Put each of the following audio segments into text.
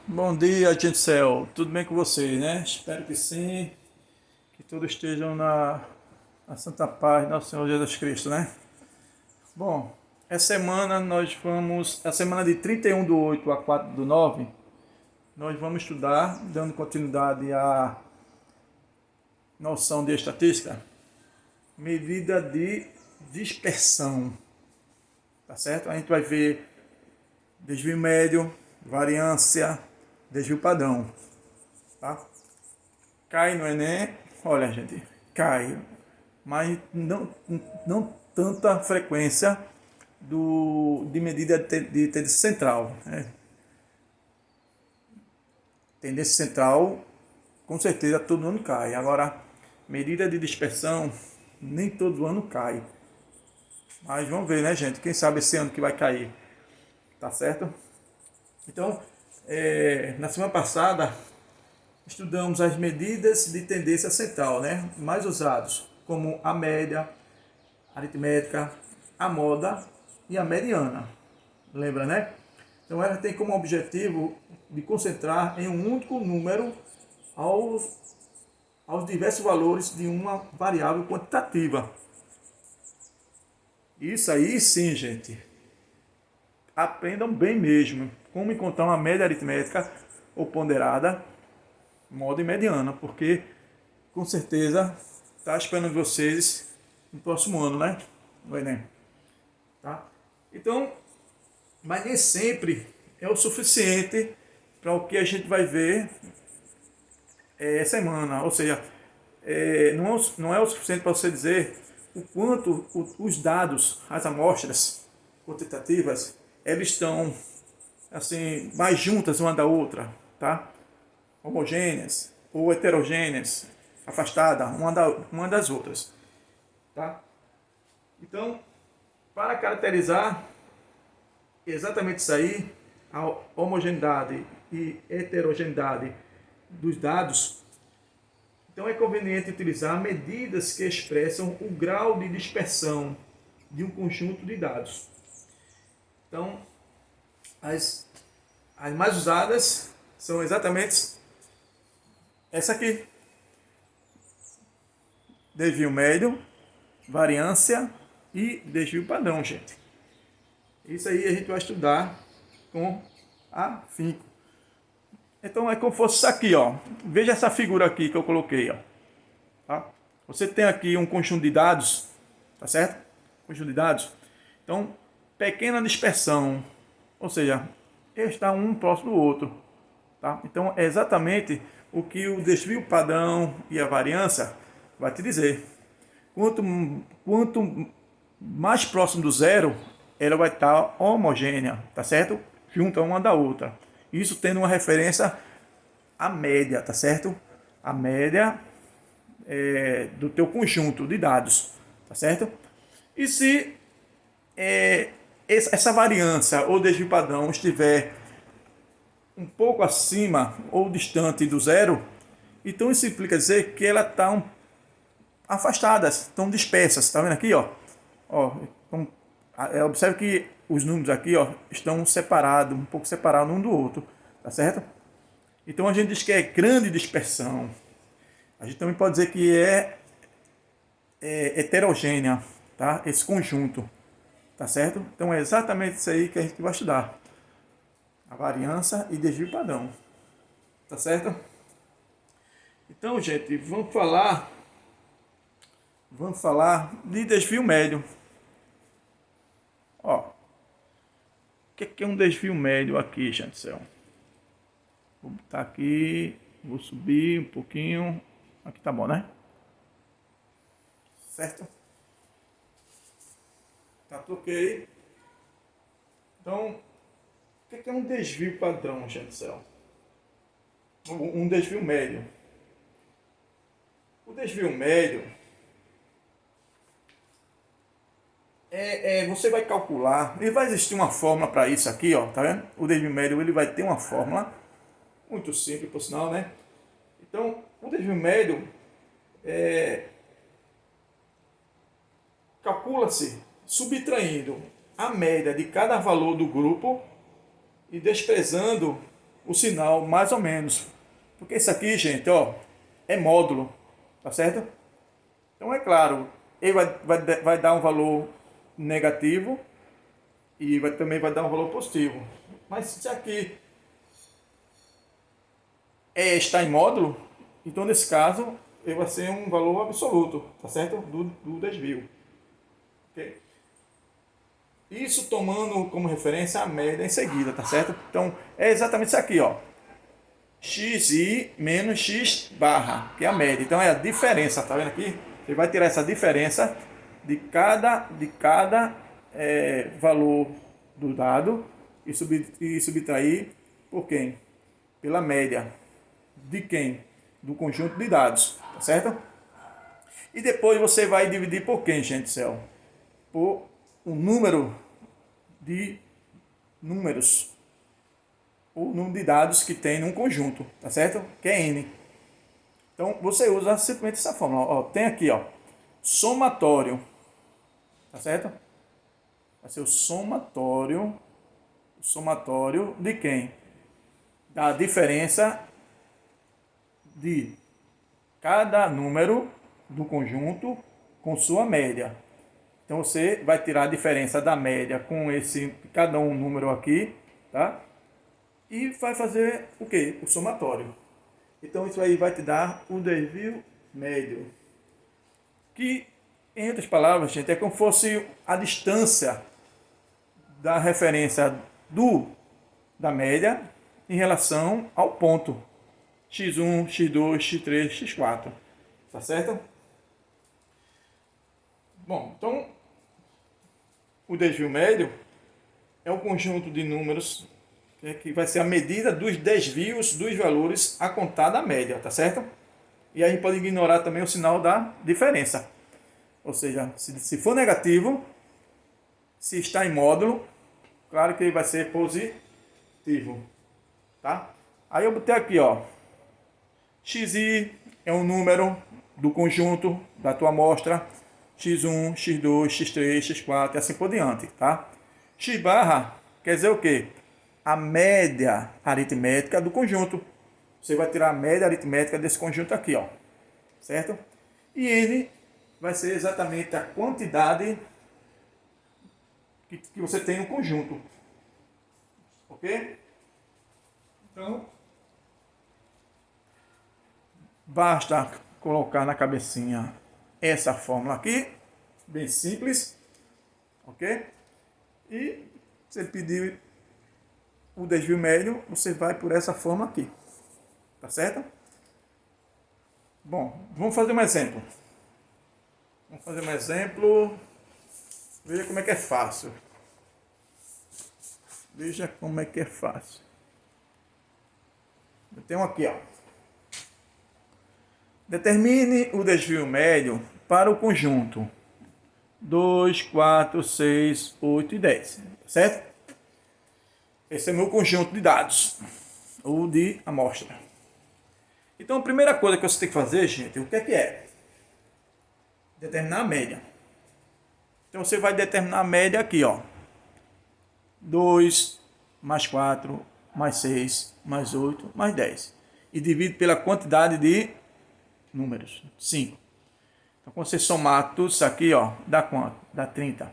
Bom dia, gente do céu. Tudo bem com vocês, né? Espero que sim, que todos estejam na santa paz do nosso Senhor Jesus Cristo, né? Bom, essa semana a semana de 31/8 a 4/9, nós vamos estudar, dando continuidade à noção de estatística, medida de dispersão, tá certo? A gente vai ver desvio médio, variância, desvio padrão, tá? Cai no Enem, olha gente, cai, mas não tanta frequência de medida de tendência central. Né? Tendência central, com certeza todo ano cai. Agora, medida de dispersão, nem todo ano cai. Mas vamos ver, né, gente? Quem sabe esse ano que vai cair, tá certo? Então, na semana passada, estudamos as medidas de tendência central, né? Mais usados, como a média, a aritmética, a moda e a mediana. Lembra, né? Então ela tem como objetivo de concentrar em um único número aos diversos valores de uma variável quantitativa. Isso aí sim, gente. Aprendam bem mesmo como encontrar uma média aritmética ou ponderada, moda e mediana, porque com certeza está esperando vocês no próximo ano, né? No Enem. Tá? Então, mas nem sempre é o suficiente para o que a gente vai ver semana. Ou seja, não é o suficiente para você dizer o quanto os dados, as amostras quantitativas, eles estão assim mais juntas uma da outra, tá? Homogêneas ou heterogêneas, afastadas uma das outras, tá? Então, para caracterizar exatamente isso aí, a homogeneidade e heterogeneidade dos dados, então é conveniente utilizar medidas que expressam o grau de dispersão de um conjunto de dados. Então, as mais usadas são exatamente essa aqui: desvio médio, variância e desvio padrão, gente. Isso aí a gente vai estudar com afinco. Então é como se fosse isso aqui, ó. Veja essa figura aqui que eu coloquei, ó. Tá? Você tem aqui um conjunto de dados, tá certo? Conjunto de dados. Então, pequena dispersão, ou seja, está um próximo do outro, tá? Então, é exatamente o que o desvio padrão e a variância vai te dizer. Quanto mais próximo do zero, ela vai estar homogênea, tá certo? Junto a uma da outra. Isso tendo uma referência à média, tá certo? A média do teu conjunto de dados, tá certo? E se essa variância ou desvio padrão estiver um pouco acima ou distante do zero, então isso implica dizer que ela está afastadas, estão dispersas, tá vendo aqui, ó? Então, observe que os números aqui, ó, estão separados, um pouco separados um do outro, tá certo? Então a gente diz que é grande dispersão. A gente também pode dizer que é heterogênea, tá? Esse conjunto, tá certo? Então é exatamente isso aí que a gente vai estudar. A variância e desvio padrão, tá certo? Então, gente, vamos falar de desvio médio. Ó, o que é um desvio médio aqui, gente do céu? Vou botar aqui, vou subir um pouquinho. Aqui tá bom, né? Certo? Tá tudo ok. Então, o que é um desvio padrão, gente do céu? Um desvio médio. O desvio médio você vai calcular, e vai existir uma fórmula para isso aqui, ó, tá vendo? O desvio médio ele vai ter uma fórmula muito simples, por sinal, né? Então, o desvio médio calcula-se subtraindo a média de cada valor do grupo e desprezando o sinal mais ou menos. Porque isso aqui, gente, ó, é módulo, tá certo? Então é claro, ele vai dar um valor negativo e também vai dar um valor positivo. Mas se aqui está em módulo, então nesse caso ele vai ser um valor absoluto, tá certo? Do desvio. Okay? Isso tomando como referência a média em seguida, tá certo? Então é exatamente isso aqui, ó. Xi menos x barra, que é a média. Então é a diferença, tá vendo aqui? Você vai tirar essa diferença de cada valor do dado e subtrair por quem? Pela média. De quem? Do conjunto de dados, tá certo? E depois você vai dividir por quem, gente do céu? Por o número de números, o número de dados que tem num conjunto, tá certo? Que é n. Então você usa simplesmente essa fórmula. Ó, tem aqui, ó, somatório, tá certo? Vai ser o somatório de quem? Da diferença de cada número do conjunto com sua média. Então você vai tirar a diferença da média com cada um número aqui, tá? E vai fazer o quê? O somatório. Então isso aí vai te dar o desvio médio. Que, em outras palavras, gente, é como se fosse a distância da referência da média em relação ao ponto x1, x2, x3, x4. Tá certo? Bom, então o desvio médio é um conjunto de números que vai ser a medida dos desvios dos valores a contar da média, tá certo? E aí a gente pode ignorar também o sinal da diferença. Ou seja, se for negativo, se está em módulo, claro que ele vai ser positivo, tá? Aí eu botei aqui, ó, xi é um número do conjunto da tua amostra, x1, x2, x3, x4 e assim por diante, tá? X barra quer dizer o quê? A média aritmética do conjunto. Você vai tirar a média aritmética desse conjunto aqui, ó, certo? E ele vai ser exatamente a quantidade que você tem no conjunto, ok? Então, basta colocar na cabecinha essa fórmula aqui, bem simples, ok? E se ele pedir o desvio médio, você vai por essa forma aqui, tá certo? Bom, vamos fazer um exemplo. Veja como é que é fácil. Eu tenho aqui, ó. Determine o desvio médio para o conjunto 2, 4, 6, 8 e 10, certo? Esse é o meu conjunto de dados, ou de amostra. Então, a primeira coisa que você tem que fazer, gente, o que é? Determinar a média. Então, você vai determinar a média aqui, ó. 2, mais 4, mais 6, mais 8, mais 10. E divide pela quantidade de números, 5. Então, quando você somar tudo isso aqui, ó, dá quanto? Dá 30.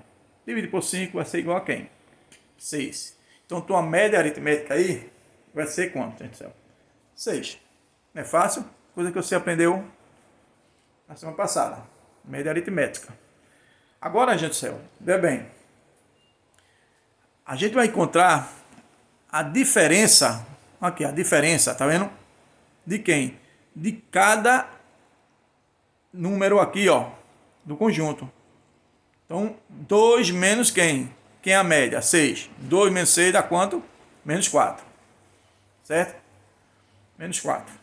Divide por 5 vai ser igual a quem? 6. Então, tua média aritmética aí vai ser quanto, gente do céu? 6. Não é fácil? Coisa que você aprendeu na semana passada. Média aritmética. Agora, gente do céu, vê bem. A gente vai encontrar a diferença, aqui, a diferença, tá vendo? De quem? De cada número aqui, ó, do conjunto. Então, 2 menos quem? Quem é a média? 6. 2 menos 6 dá quanto? Menos 4. Certo? Menos 4. Deixa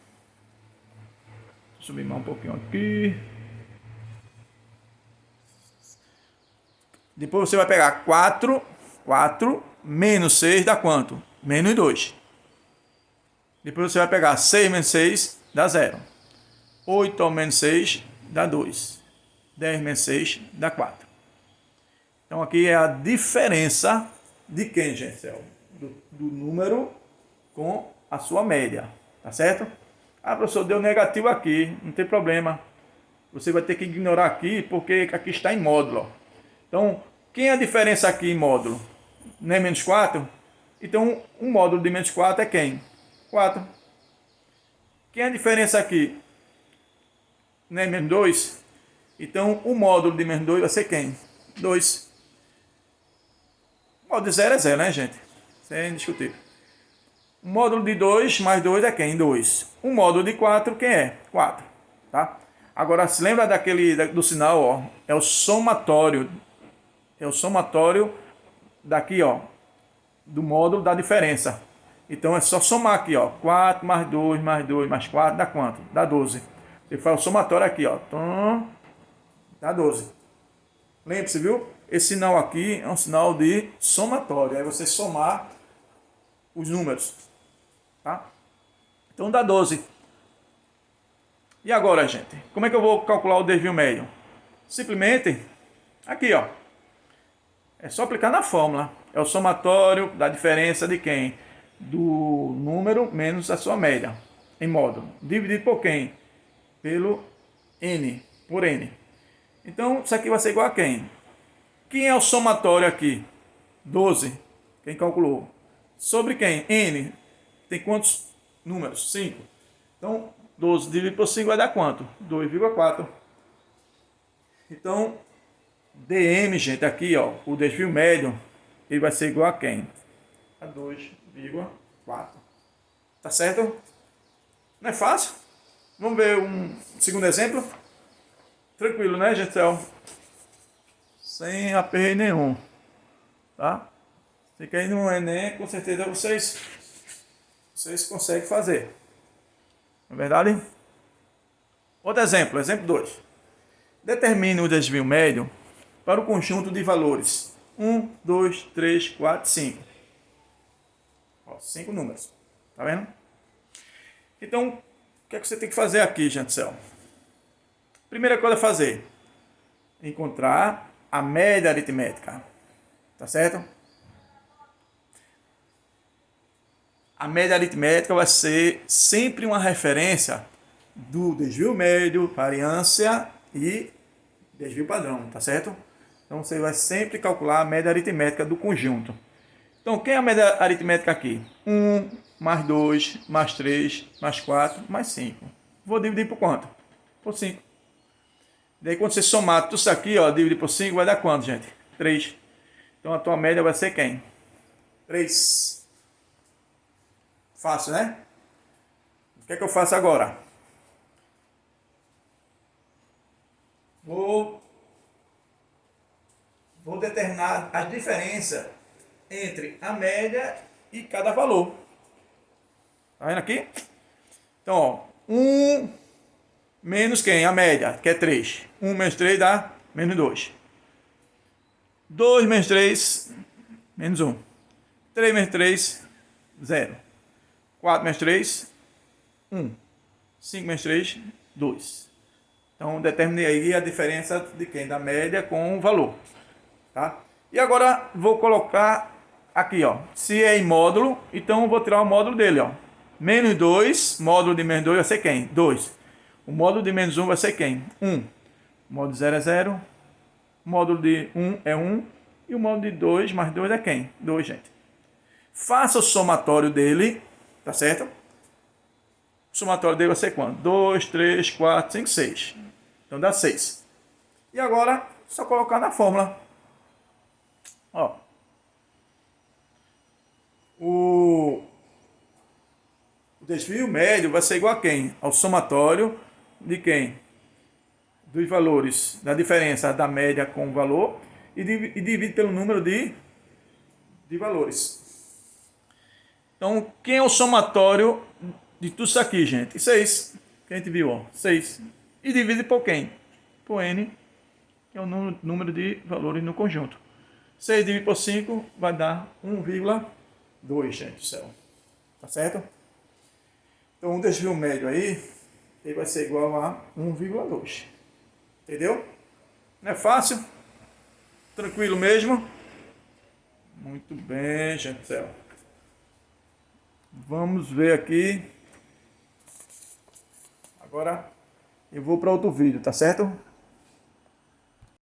eu subir mais um pouquinho aqui. Depois você vai pegar 4 menos 6 dá quanto? Menos 2. Depois você vai pegar 6 menos 6 dá 0. 8 ao menos 6 dá 2. 10 menos 6 dá 4. Então aqui é a diferença de quem, gente? Do número com a sua média, tá certo? Ah, professor, deu negativo aqui, não tem problema. Você vai ter que ignorar aqui, porque aqui está em módulo. Ó. Então, quem é a diferença aqui em módulo? Não é menos 4? Então, um módulo de menos 4 é quem? 4. Quem é a diferença aqui? Não é menos 2? Então, o módulo de menos 2 vai ser quem? 2. O módulo de 0 é 0, né, gente? Isso é indiscutível. O módulo de 2 mais 2 é quem? 2. O módulo de 4, quem é? 4. Tá? Agora, se lembra do sinal, ó? É o somatório. É o somatório daqui, ó, do módulo da diferença. Então, é só somar aqui, ó. 4 mais 2 mais 2 mais 4 dá quanto? Dá 12. Você faz o somatório aqui, ó. Então, dá 12. Lembre-se, viu? Esse sinal aqui é um sinal de somatório. Aí você somar os números. Tá? Então dá 12. E agora, gente? Como é que eu vou calcular o desvio médio? Simplesmente, aqui, ó. É só aplicar na fórmula. É o somatório da diferença de quem? Do número menos a sua média. Em módulo. Dividido por quem? Pelo N. Por N. Então, isso aqui vai ser igual a quem? Quem é o somatório aqui? 12. Quem calculou? Sobre quem? N. Tem quantos números? 5. Então, 12 dividido por 5 vai dar quanto? 2,4. Então, DM, gente, aqui, ó, o desvio médio, ele vai ser igual a quem? A 2,4. Tá certo? Não é fácil? Vamos ver um segundo exemplo? Tranquilo, né, gente? Sem aperreio nenhum. Tá? Fica aí no Enem, com certeza vocês conseguem fazer. Não é verdade? Outro exemplo, exemplo 2. Determine o desvio médio para o conjunto de valores 1, 2, 3, 4, 5. 5 números. Tá vendo? Então, o que é que você tem que fazer aqui, gente do céu? Primeira coisa a fazer: encontrar a média aritmética. Tá certo? A média aritmética vai ser sempre uma referência do desvio médio, variância e desvio padrão, tá certo? Então você vai sempre calcular a média aritmética do conjunto. Então, quem é a média aritmética aqui? 1, mais 2, mais 3, mais 4, mais 5. Vou dividir por quanto? Por 5. Daí, quando você somar tudo isso aqui, ó, dividir por 5, vai dar quanto, gente? 3. Então, a tua média vai ser quem? 3. Fácil, né? O que é que eu faço agora? Vou determinar a diferença entre a média e cada valor. Tá vendo aqui? Então, ó, 1 menos quem? A média, que é 3. 1 menos 3 dá menos 2. 2 menos 3, menos 1. 3 menos 3, 0. 4 menos 3, 1. 5 menos 3, 2. Então, determinei aí a diferença de quem? Da média com o valor. Tá? E agora, vou colocar aqui, ó. Se é em módulo, então eu vou tirar o módulo dele, ó. Menos 2, módulo de menos 2 vai ser quem? 2. O módulo de menos 1 vai ser quem? 1. O módulo de 0 é 0. O módulo de 1 é 1. E o módulo de 2 mais 2 é quem? 2, gente. Faça o somatório dele, tá certo? O somatório dele vai ser quanto? 2, 3, 4, 5, 6. Então dá 6. E agora, só colocar na fórmula. Ó. O desvio médio vai ser igual a quem? Ao somatório de quem? Dos valores, da diferença da média com o valor e divide pelo número de valores. Então, quem é o somatório de tudo isso aqui, gente? 6. Que a gente viu, ó. 6. E divide por quem? Por N, que é o número de valores no conjunto. 6 dividido por 5 vai dar 1,2, gente do céu. Tá certo? Então, um desvio médio aí, ele vai ser igual a 1,2. Entendeu? Não é fácil? Tranquilo mesmo? Muito bem, gente do céu. Vamos ver aqui. Agora eu vou para outro vídeo, tá certo?